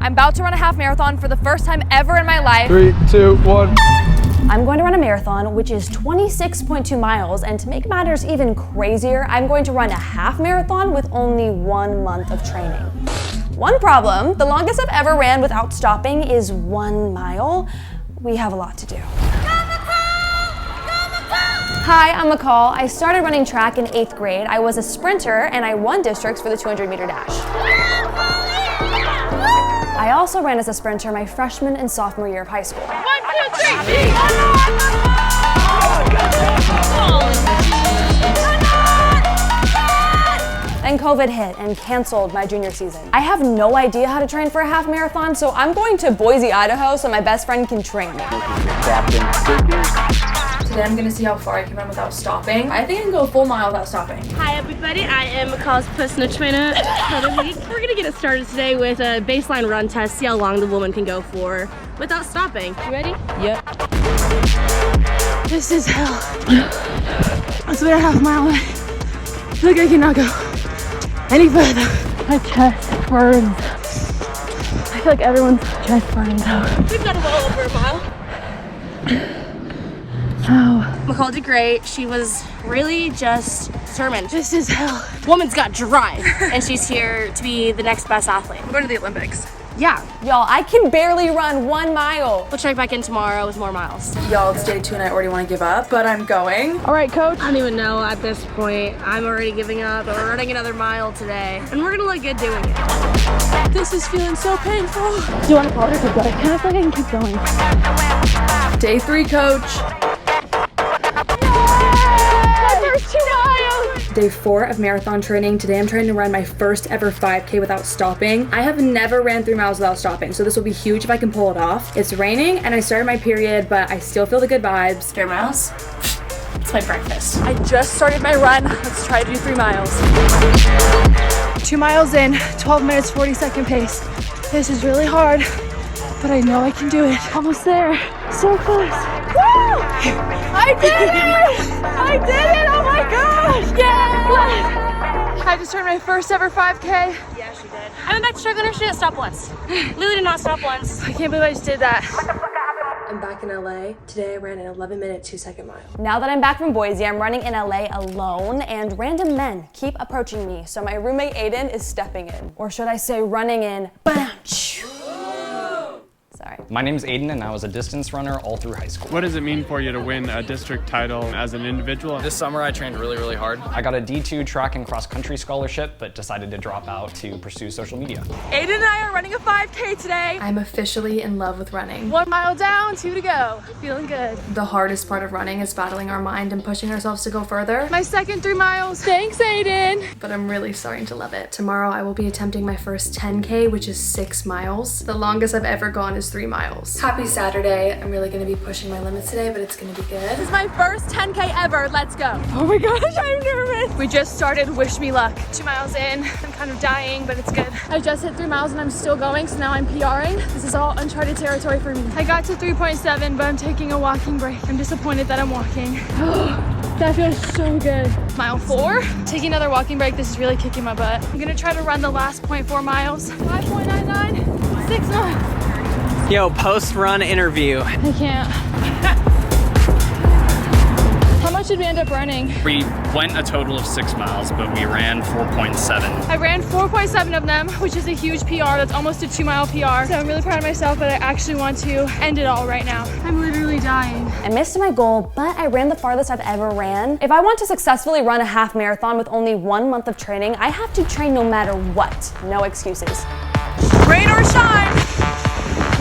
I'm about to run a half marathon for the first time ever in my life. 3, 2, 1. I'm going to run a marathon, which is 26.2 miles, and to make matters even crazier, I'm going to run a half marathon with only 1 month of training. One problem, the longest I've ever ran without stopping is 1 mile. We have a lot to do. Hi, I'm McCall. I started running track in 8th grade. I was a sprinter and I won districts for the 200-meter dash. I also ran as a sprinter my freshman and sophomore year of high school. 1, 2, 3. Then COVID hit and canceled my junior season. I have no idea how to train for a half marathon, so I'm going to Boise, Idaho so my best friend can train me. Today I'm gonna see how far I can run without stopping. I think I can go a full mile without stopping. Hi everybody, I am McCall's personal trainer. We're gonna get it started today with a baseline run test, see how long the woman can go for without stopping. You ready? Yep. This is hell. It's been a half mile. I feel like I cannot go any further. My chest burns. I feel like everyone's chest burns out. We've got well over a mile. Oh. McCall did great. She was really just determined. This is hell. Woman's got drive, and she's here to be the next best athlete. I'm going to the Olympics. Yeah. Y'all, I can barely run 1 mile. We'll check back in tomorrow with more miles. Y'all, it's day 2 and I already want to give up, but I'm going. All right, coach. I don't even know at this point. I'm already giving up. We're running another mile today, and we're gonna look good doing it. This is feeling so painful. Do you want to pause or keep going? I kind of feel like I can keep going. Day 3, coach. Day 4 of marathon training. Today I'm trying to run my first ever 5K without stopping. I have never ran 3 miles without stopping, so this will be huge if I can pull it off. It's raining and I started my period, but I still feel the good vibes. 3 miles? It's my breakfast. I just started my run. Let's try to do 3 miles. 2 miles in, 12 minutes, 40-second pace. This is really hard, but I know I can do it. Almost there. So close. Woo! I did it! I did it! Oh my gosh! Yeah! I just turned my first ever 5K. Yeah, she did. I'm back to struggling. She didn't stop once. Lily did not stop once. I can't believe I just did that. I'm back in LA. Today I ran an 11-minute 2-second mile. Now that I'm back from Boise, I'm running in LA alone, and random men keep approaching me, so my roommate Aiden is stepping in. Or should I say running in. Sorry. My name's Aiden and I was a distance runner all through high school. What does it mean for you to win a district title as an individual? This summer I trained really hard. I got a D2 track and cross country scholarship, but decided to drop out to pursue social media. Aiden and I are running a 5K today. I'm officially in love with running. 1 mile down, 2 to go. Feeling good. The hardest part of running is battling our mind and pushing ourselves to go further. My second 3 miles. Thanks, Aiden. But I'm really starting to love it. Tomorrow I will be attempting my first 10K, which is 6 miles. The longest I've ever gone is 3 miles. Happy Saturday. I'm really gonna be pushing my limits today, but it's gonna be good. This is my first 10K ever. Let's go. Oh my gosh, I'm nervous. We just started. Wish me luck. 2 miles in. I'm kind of dying, but it's good. I just hit 3 miles and I'm still going, so now I'm PRing. This is all uncharted territory for me. I got to 3.7, but I'm taking a walking break. I'm disappointed that I'm walking. That feels so good. Mile 4. Taking another walking break. This is really kicking my butt. I'm gonna try to run the last 0.4 miles. 5.99, 6 miles. Yo, post-run interview. I can't. How much did we end up running? We went a total of 6 miles, but we ran 4.7. I ran 4.7 of them, which is a huge PR. That's almost a 2 mile PR. So I'm really proud of myself, but I actually want to end it all right now. I'm literally dying. I missed my goal, but I ran the farthest I've ever ran. If I want to successfully run a half marathon with only 1 month of training, I have to train no matter what. No excuses. Rain or shine.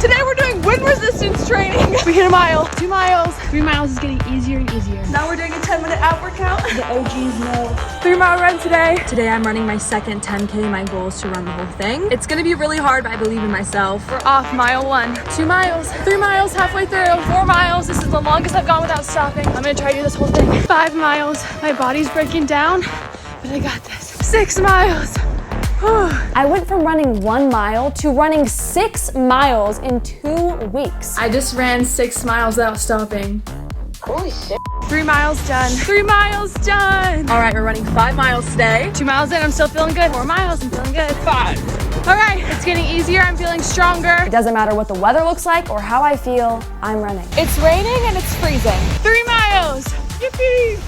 Today we're doing wind resistance training. We hit a mile, 2 miles. 3 miles is getting easier and easier. Now we're doing a 10-minute ab workout. The OGs know. 3 mile run today. Today I'm running my second 10K. My goal is to run the whole thing. It's gonna be really hard, but I believe in myself. We're off mile 1. 2 miles, 3 miles halfway through, 4 miles. This is the longest I've gone without stopping. I'm gonna try to do this whole thing. 5 miles. My body's breaking down, but I got this. 6 miles. I went from running 1 mile to running 6 miles in 2 weeks. I just ran 6 miles without stopping. Holy shit. 3 miles done. 3 miles done. All right, we're running 5 miles today. 2 miles in, I'm still feeling good. 4 miles, I'm feeling good. 5. All right, it's getting easier. I'm feeling stronger. It doesn't matter what the weather looks like or how I feel, I'm running. It's raining and it's freezing. 3 miles. Yippee!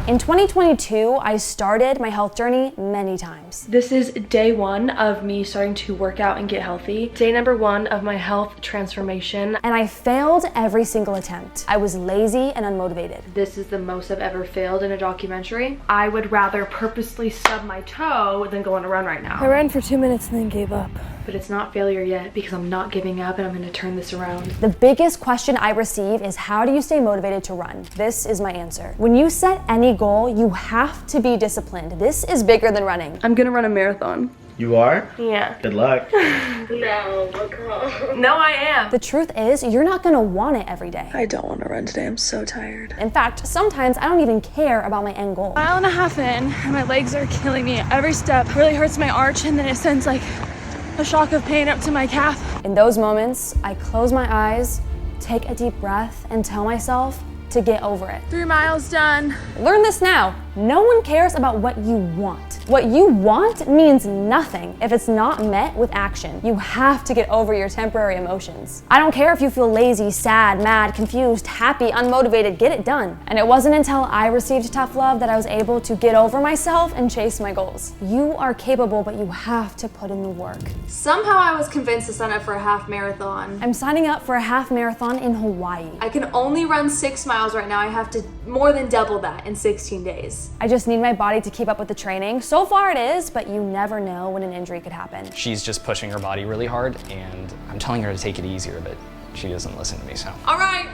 In 2022, I started my health journey many times. This is day 1 of me starting to work out and get healthy. Day number 1 of my health transformation. And I failed every single attempt. I was lazy and unmotivated. This is the most I've ever failed in a documentary. I would rather purposely stub my toe than go on a run right now. I ran for 2 minutes and then gave up. But it's not failure yet because I'm not giving up and I'm gonna turn this around. The biggest question I receive is, how do you stay motivated to run? This is my answer. When you set any goal, you have to be disciplined. This is bigger than running. I'm gonna run a marathon. You are? Yeah. Good luck. No, McCall. No, I am. The truth is, you're not gonna want it every day. I don't want to run today. I'm so tired. In fact, sometimes I don't even care about my end goal. 1.5 miles in, and my legs are killing me. Every step really hurts my arch, and then it sends like a shock of pain up to my calf. In those moments, I close my eyes, take a deep breath, and tell myself to get over it. 3 miles done. Learn this now. No one cares about what you want. What you want means nothing if it's not met with action. You have to get over your temporary emotions. I don't care if you feel lazy, sad, mad, confused, happy, unmotivated, get it done. And it wasn't until I received tough love that I was able to get over myself and chase my goals. You are capable, but you have to put in the work. Somehow I was convinced to sign up for a half marathon. I'm signing up for a half marathon in Hawaii. I can only run 6 miles right now. I have to more than double that in 16 days. I just need my body to keep up with the training. So far it is, but you never know when an injury could happen. She's just pushing her body really hard, and I'm telling her to take it easier, but she doesn't listen to me, so. All right,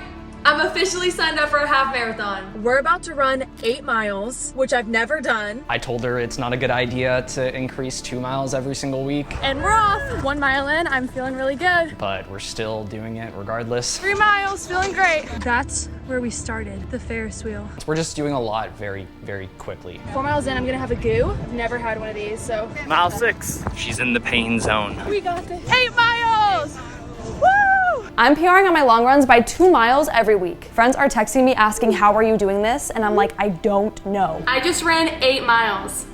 I'm officially signed up for a half marathon. We're about to run 8 miles, which I've never done. I told her it's not a good idea to increase 2 miles every single week, And we're off. 1 mile in, I'm feeling really good. but we're still doing it regardless. 3 miles, feeling great. That's where we started, the Ferris wheel. We're just doing a lot very, very quickly. 4 miles in, I'm gonna have a goo. I've never had one of these, so Mile 6. She's in the pain zone. we got this. 8 miles! Woo! I'm PRing on my long runs by 2 miles every week. Friends are texting me asking, how are you doing this? And I'm like, I don't know. I just ran 8 miles.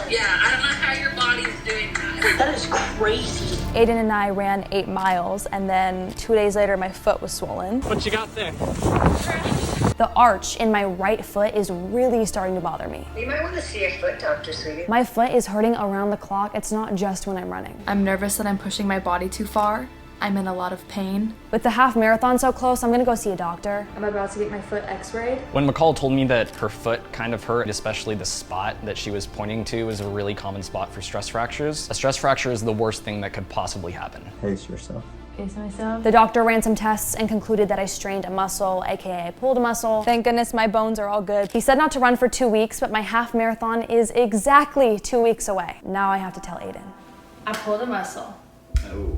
Yeah, I don't know how your body's doing that. That is crazy. Aiden and I ran 8 miles, and then 2 days later, my foot was swollen. What you got there? The arch in my right foot is really starting to bother me. You might want to see a foot doctor, sweetie. My foot is hurting around the clock. It's not just when I'm running. I'm nervous that I'm pushing my body too far. I'm in a lot of pain. With the half marathon so close, I'm gonna go see a doctor. I'm about to get my foot x-rayed. When McCall told me that her foot kind of hurt, especially the spot that she was pointing to was a really common spot for stress fractures. A stress fracture is the worst thing that could possibly happen. Pace yourself. The doctor ran some tests and concluded that I strained a muscle, aka I pulled a muscle. Thank goodness my bones are all good. He said not to run for 2 weeks, but my half marathon is exactly 2 weeks away. Now I have to tell Aiden. I pulled a muscle. Oh.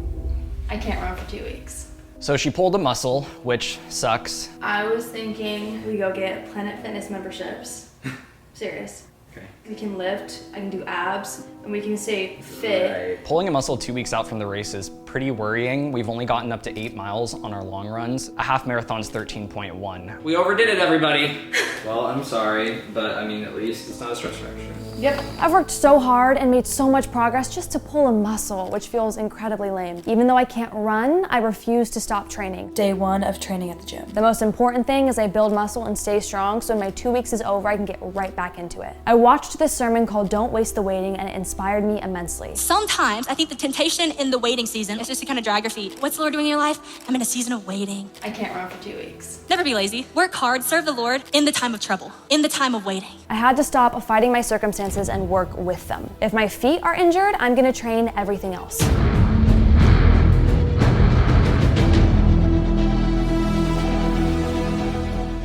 I can't run for 2 weeks. So she pulled a muscle, which sucks. I was thinking we go get Planet Fitness memberships. Serious. Okay. We can lift, I can do abs, and we can stay fit. Pulling a muscle 2 weeks out from the race is pretty worrying. We've only gotten up to 8 miles on our long runs. A half marathon's 13.1. We overdid it, everybody. Well, I'm sorry, but I mean, at least it's not a stress fracture. Yep. I've worked so hard and made so much progress just to pull a muscle, which feels incredibly lame. Even though I can't run, I refuse to stop training. Day 1 of training at the gym. The most important thing is I build muscle and stay strong, so when my 2 weeks is over, I can get right back into it. I watched this sermon called Don't Waste the Waiting, and it inspired me immensely. Sometimes I think the temptation in the waiting season is just to kind of drag your feet. What's the Lord doing in your life? I'm in a season of waiting. I can't run for 2 weeks. Never be lazy. Work hard, serve the Lord in the time of trouble, in the time of waiting. I had to stop fighting my circumstances and work with them. If my feet are injured, I'm gonna train everything else.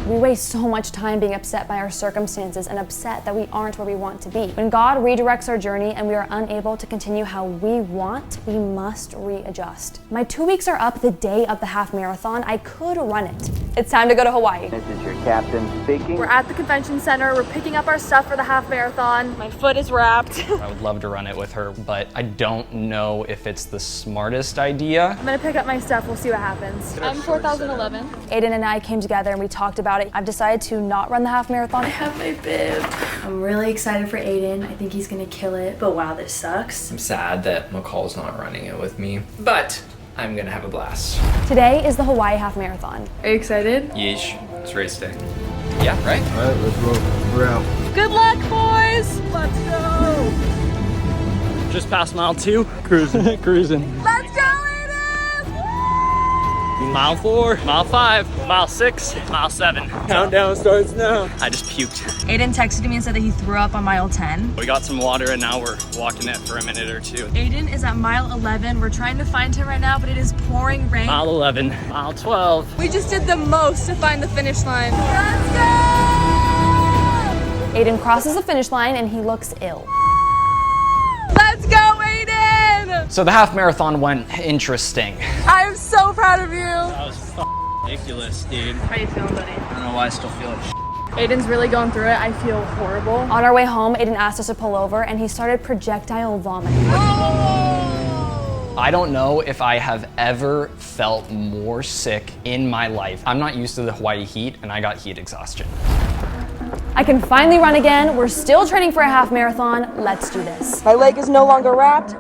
We waste so much time being upset by our circumstances and upset that we aren't where we want to be. When God redirects our journey and we are unable to continue how we want, we must readjust. My 2 weeks are up the day of the half marathon. I could run it. It's time to go to Hawaii. This is your captain speaking. We're at the convention center. We're picking up our stuff for the half marathon. My foot is wrapped. I would love to run it with her, but I don't know if it's the smartest idea. I'm gonna pick up my stuff. We'll see what happens. I'm 4011. Aiden and I came together and we talked about it. I've decided to not run the half marathon. I have my bib. I'm really excited for Aiden. I think he's gonna kill it, but wow, this sucks. I'm sad that McCall's not running it with me, but I'm gonna have a blast. Today is the Hawaii half marathon. Are you excited? Yeesh, it's race day. Yeah, right? All right, let's roll. We're out. Good luck, boys. Let's go. Just past mile 2. Cruising. Cruising. Let's go, Aiden. Mile 4, mile 5, mile 6, mile 7. Countdown starts now. I just puked. Aiden texted me and said that he threw up on mile 10. We got some water and now we're walking it for a minute or two. Aiden is at mile 11. We're trying to find him right now, but it is pouring rain. Mile 11, mile 12. We just did the most to find the finish line. Let's go! Aiden crosses the finish line and he looks ill. Let's go, Aiden! So the half marathon went interesting. I am so proud of you. That was ridiculous, dude. How you feeling, buddy? I don't know why I still feel like Aiden's really going through it. I feel horrible. On our way home, Aiden asked us to pull over and he started projectile vomiting. I don't know if I have ever felt more sick in my life. I'm not used to the Hawaii heat and I got heat exhaustion. I can finally run again. We're still training for a half marathon. Let's do this. My leg is no longer wrapped.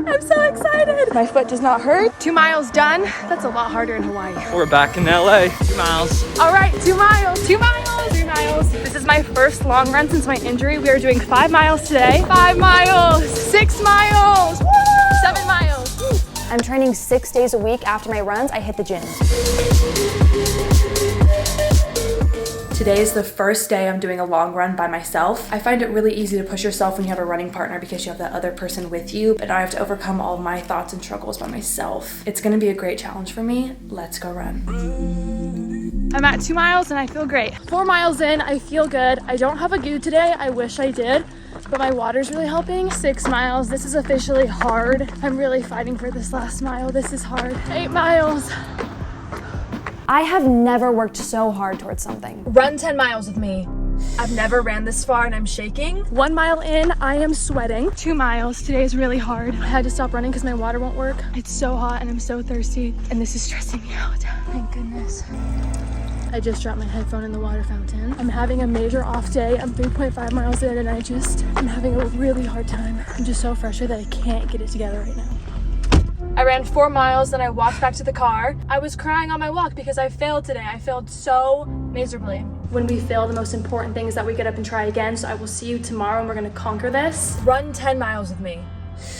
I'm so excited. My foot does not hurt. 2 miles done. That's a lot harder in Hawaii. We're back in LA. 2 miles. All right, 2 miles, 2 miles, 3 miles. This is my first long run since my injury. We are doing 5 miles today. 5 miles, 6 miles, 7 miles. I'm training 6 days a week. After my runs, I hit the gym. Today is the first day I'm doing a long run by myself. I find it really easy to push yourself when you have a running partner because you have that other person with you, but I have to overcome all of my thoughts and struggles by myself. It's gonna be a great challenge for me. Let's go run. I'm at 2 miles and I feel great. 4 miles in, I feel good. I don't have a goo today. I wish I did, but my water's really helping. 6 miles, this is officially hard. I'm really fighting for this last mile. This is hard. 8 miles. I have never worked so hard towards something. Run 10 miles with me. I've never ran this far and I'm shaking. 1 mile in, I am sweating. 2 miles, today is really hard. I had to stop running because my water won't work. It's so hot and I'm so thirsty and this is stressing me out. Thank goodness. I just dropped my headphone in the water fountain. I'm having a major off day. I'm 3.5 miles in and I'm having a really hard time. I'm just so frustrated that I can't get it together right now. I ran 4 miles, then I walked back to the car. I was crying on my walk because I failed today. I failed so miserably. When we fail, the most important thing is that we get up and try again. So I will see you tomorrow and we're gonna conquer this. Run 10 miles with me.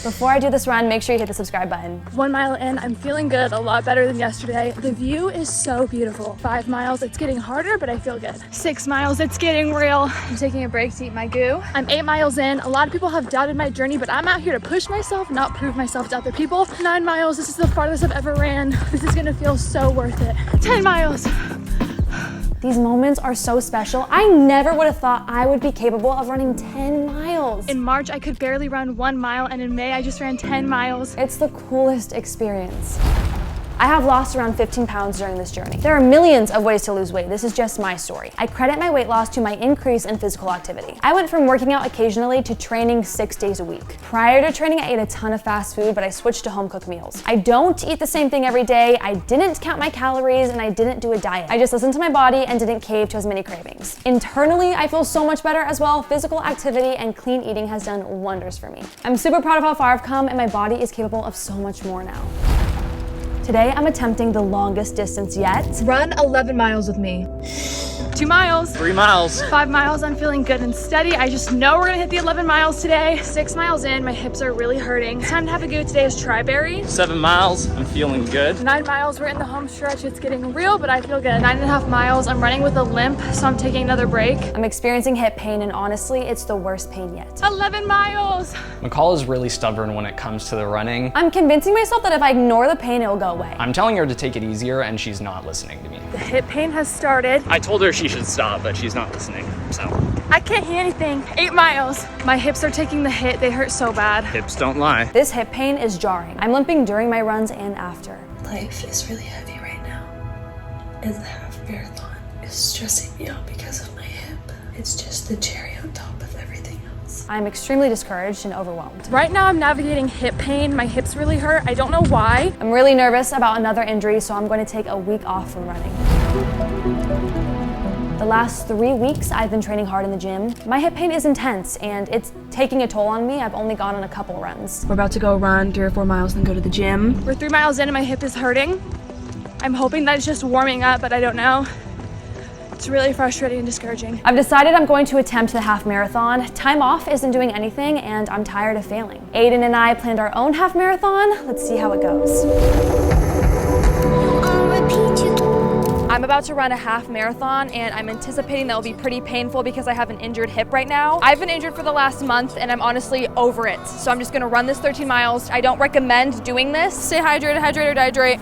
Before I do this run, make sure you hit the subscribe button. 1 mile in, I'm feeling good, a lot better than yesterday. The view is so beautiful. 5 miles, it's getting harder, but I feel good. 6 miles, it's getting real. I'm taking a break to eat my goo. I'm 8 miles in. A lot of people have doubted my journey, but I'm out here to push myself, not prove myself to other people. 9 miles, this is the farthest I've ever ran. This is gonna feel so worth it. 10 miles. These moments are so special. I never would have thought I would be capable of running 10 miles. In March, I could barely run 1 mile, and in May, I just ran 10 miles. It's the coolest experience. I have lost around 15 pounds during this journey. There are millions of ways to lose weight. This is just my story. I credit my weight loss to my increase in physical activity. I went from working out occasionally to training 6 days a week. Prior to training, I ate a ton of fast food, but I switched to home cooked meals. I don't eat the same thing every day. I didn't count my calories and I didn't do a diet. I just listened to my body and didn't cave to as many cravings. Internally, I feel so much better as well. Physical activity and clean eating has done wonders for me. I'm super proud of how far I've come and my body is capable of so much more now. Today, I'm attempting the longest distance yet. Run 11 miles with me. 2 miles. 3 miles. 5 miles, I'm feeling good and steady. I just know we're gonna hit the 11 miles today. 6 miles in, my hips are really hurting. Time to have a go today is Tri-Berry. 7 miles, I'm feeling good. 9 miles, we're in the home stretch. It's getting real, but I feel good. 9.5 miles, I'm running with a limp, so I'm taking another break. I'm experiencing hip pain and honestly, it's the worst pain yet. 11 miles. McCall is really stubborn when it comes to the running. I'm convincing myself that if I ignore the pain, it'll go away. I'm telling her to take it easier and she's not listening to me. The hip pain has started. I told her she should stop, but she's not listening, so. I can't hear anything. 8 miles. My hips are taking the hit. They hurt so bad. Hips don't lie. This hip pain is jarring. I'm limping during my runs and after. Life is really heavy right now. And the half marathon is stressing me out because of my hip. It's just the cherry on top of everything else. I'm extremely discouraged and overwhelmed. Right now I'm navigating hip pain. My hips really hurt. I don't know why. I'm really nervous about another injury, so I'm going to take a week off from running. The last 3 weeks I've been training hard in the gym. My hip pain is intense and it's taking a toll on me. I've only gone on a couple runs. We're about to go run 3 or 4 miles, then go to the gym. We're 3 miles in and my hip is hurting. I'm hoping that it's just warming up, but I don't know. It's really frustrating and discouraging. I've decided I'm going to attempt the half marathon. Time off isn't doing anything and I'm tired of failing. Aiden and I planned our own half marathon. Let's see how it goes. I'm about to run a half marathon and I'm anticipating that will be pretty painful because I have an injured hip right now. I've been injured for the last month and I'm honestly over it. So I'm just gonna run this 13 miles. I don't recommend doing this. Stay hydrated, hydrate or dehydrate.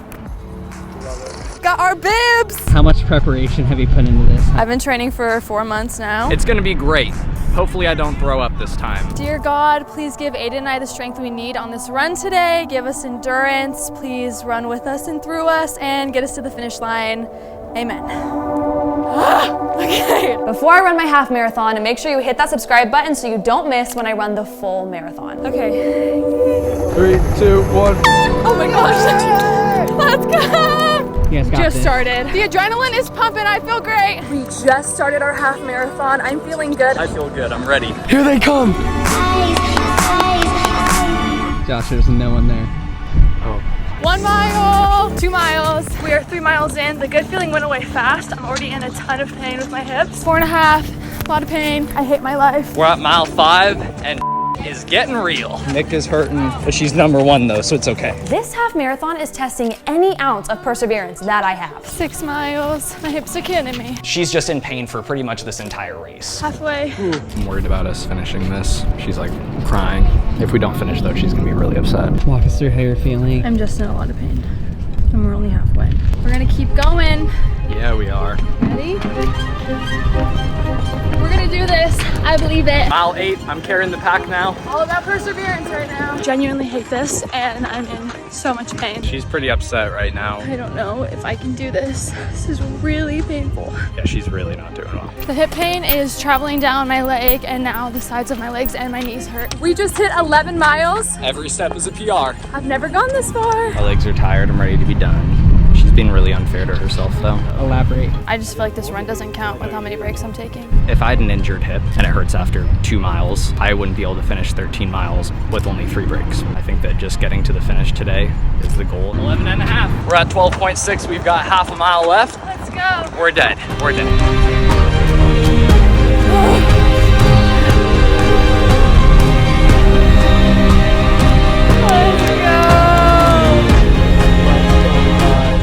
Got our bibs! How much preparation have you put into this? I've been training for 4 months now. It's gonna be great. Hopefully I don't throw up this time. Dear God, please give Aiden and I the strength we need on this run today. Give us endurance. Please run with us and through us and get us to the finish line. Amen. Okay. Before I run my half marathon, make sure you hit that subscribe button so you don't miss when I run the full marathon. Okay. 3, 2, 1. Oh my gosh. Let's go. You guys got Just this. started. The adrenaline is pumping. I feel great. We just started our half marathon. I'm feeling good. I feel good, I'm ready. Here they come. Josh, there's no one there. 1 mile, 2 miles. We are 3 miles in. The good feeling went away fast. I'm already in a ton of pain with my hips. 4.5, a lot of pain. I hate my life. We're at mile 5 and is getting real. Nick is hurting, but she's number 1 though, so it's okay. This half marathon is testing any ounce of perseverance that I have. 6 miles. My hips are killing me. She's just in pain for pretty much this entire race. Halfway. I'm worried about us finishing this. She's like crying. If we don't finish though, she's gonna be really upset. Walk us through how you're feeling. I'm just in a lot of pain. And we're only halfway. We're gonna keep going. Yeah, we are. Ready? We're gonna do this. I believe it. Mile 8, I'm carrying the pack now. All about perseverance right now. Genuinely hate this and I'm in so much pain. She's pretty upset right now. I don't know if I can do this. This is really painful. Yeah, she's really not doing well. The hip pain is traveling down my leg and now the sides of my legs and my knees hurt. We just hit 11 miles. Every step is a PR. I've never gone this far. My legs are tired, I'm ready to be done. She's being really unfair to herself though. Elaborate. I just feel like this run doesn't count with how many breaks I'm taking. If I had an injured hip and it hurts after 2 miles, I wouldn't be able to finish 13 miles with only 3 breaks. I think that just getting to the finish today is the goal. 11 and a half. We're at 12.6. We've got half a mile left. Let's go. We're dead. We're dead.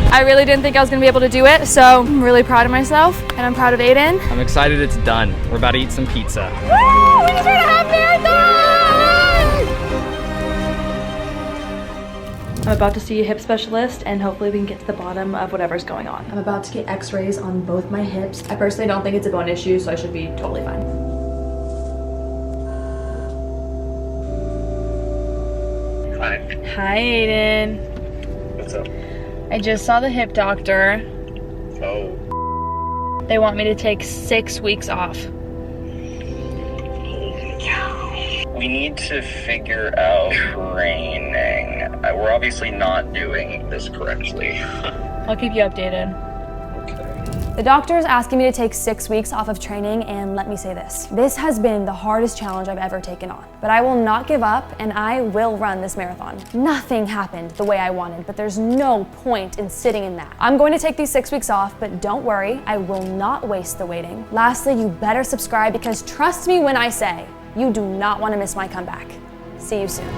I really didn't think I was gonna be able to do it, so I'm really proud of myself and I'm proud of Aiden. I'm excited it's done. We're about to eat some pizza. Woo! We just ran a half marathon! I'm about to see a hip specialist and hopefully we can get to the bottom of whatever's going on. I'm about to get x-rays on both my hips. I personally don't think it's a bone issue, so I should be totally fine. Hi, Aiden. What's up? I just saw the hip doctor. Oh. They want me to take 6 weeks off. We need to figure out training. We're obviously not doing this correctly. I'll keep you updated. The doctor is asking me to take 6 weeks off of training, and let me say this. This has been the hardest challenge I've ever taken on. But I will not give up, and I will run this marathon. Nothing happened the way I wanted, but there's no point in sitting in that. I'm going to take these 6 weeks off, but don't worry, I will not waste the waiting. Lastly, you better subscribe because trust me when I say, you do not want to miss my comeback. See you soon.